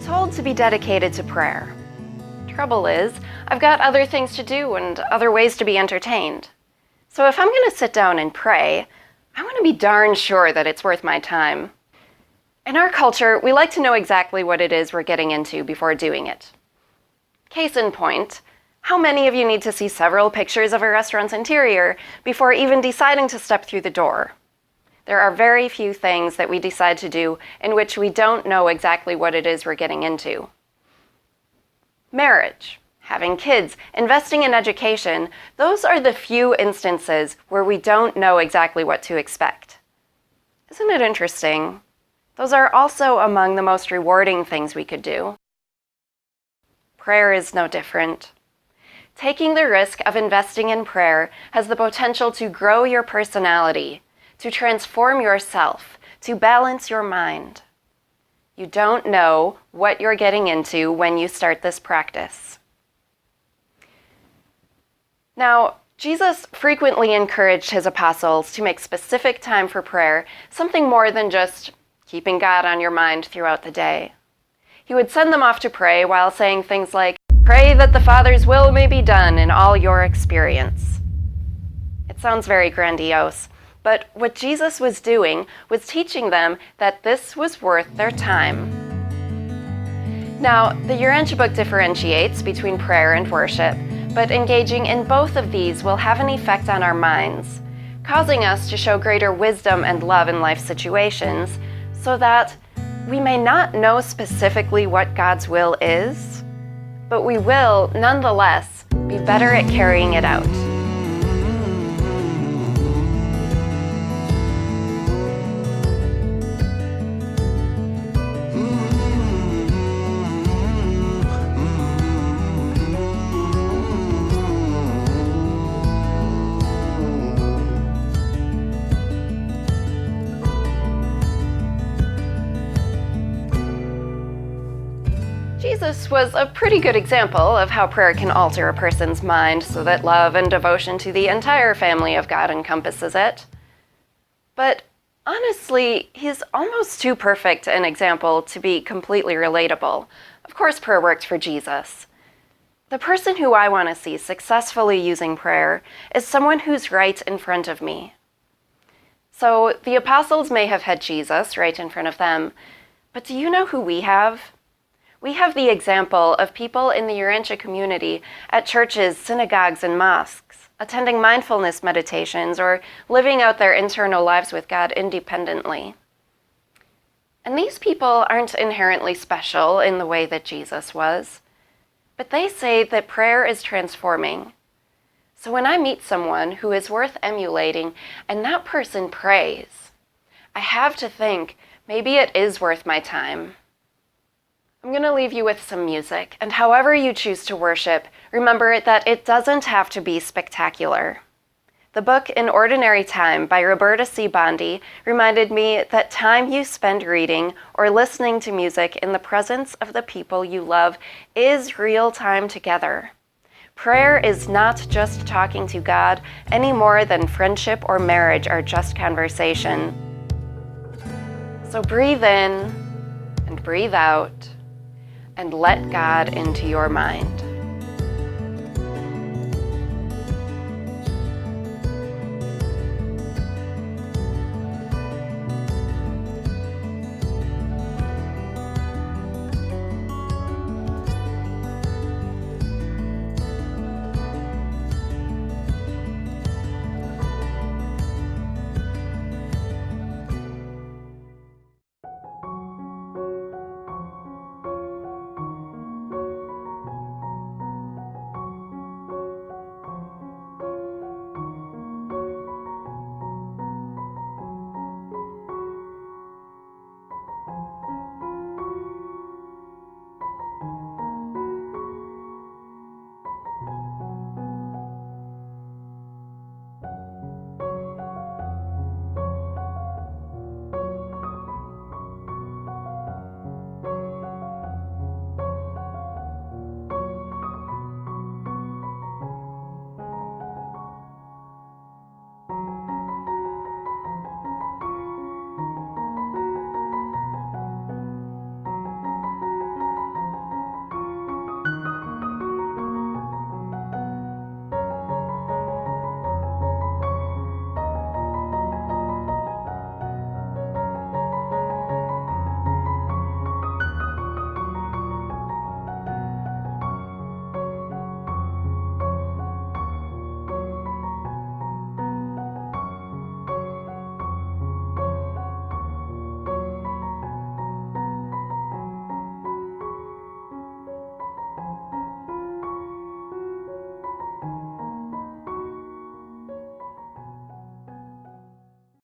told to be dedicated to prayer. Trouble is, I've got other things to do and other ways to be entertained. So if I'm going to sit down and pray, I want to be darn sure that it's worth my time. In our culture, we like to know exactly what it is we're getting into before doing it. Case in point, how many of you need to see several pictures of a restaurant's interior before even deciding to step through the door? There are very few things that we decide to do in which we don't know exactly what it is we're getting into. Marriage, having kids, investing in education, those are the few instances where we don't know exactly what to expect. Isn't it interesting? Those are also among the most rewarding things we could do. Prayer is no different. Taking the risk of investing in prayer has the potential to grow your personality, to transform yourself, to balance your mind. You don't know what you're getting into when you start this practice. Now, Jesus frequently encouraged his apostles to make specific time for prayer something more than just keeping God on your mind throughout the day. He would send them off to pray while saying things like, "Pray that the Father's will may be done in all your experience." It sounds very grandiose, but what Jesus was doing was teaching them that this was worth their time. Now, the Urantia book differentiates between prayer and worship, but engaging in both of these will have an effect on our minds, causing us to show greater wisdom and love in life situations, so that we may not know specifically what God's will is, but we will, nonetheless, be better at carrying it out. Jesus was a pretty good example of how prayer can alter a person's mind so that love and devotion to the entire family of God encompasses it. But honestly, he's almost too perfect an example to be completely relatable. Of course, prayer worked for Jesus. The person who I want to see successfully using prayer is someone who's right in front of me. So the apostles may have had Jesus right in front of them, but do you know who we have? We have the example of people in the Urantia community at churches, synagogues, and mosques, attending mindfulness meditations or living out their internal lives with God independently. And these people aren't inherently special in the way that Jesus was, but they say that prayer is transforming. So when I meet someone who is worth emulating and that person prays, I have to think, maybe it is worth my time. I'm going to leave you with some music, and however you choose to worship, remember that it doesn't have to be spectacular. The book In Ordinary Time by Roberta C. Bondi reminded me that time you spend reading or listening to music in the presence of the people you love is real time together. Prayer is not just talking to God any more than friendship or marriage are just conversation. So breathe in and breathe out, and let God into your mind.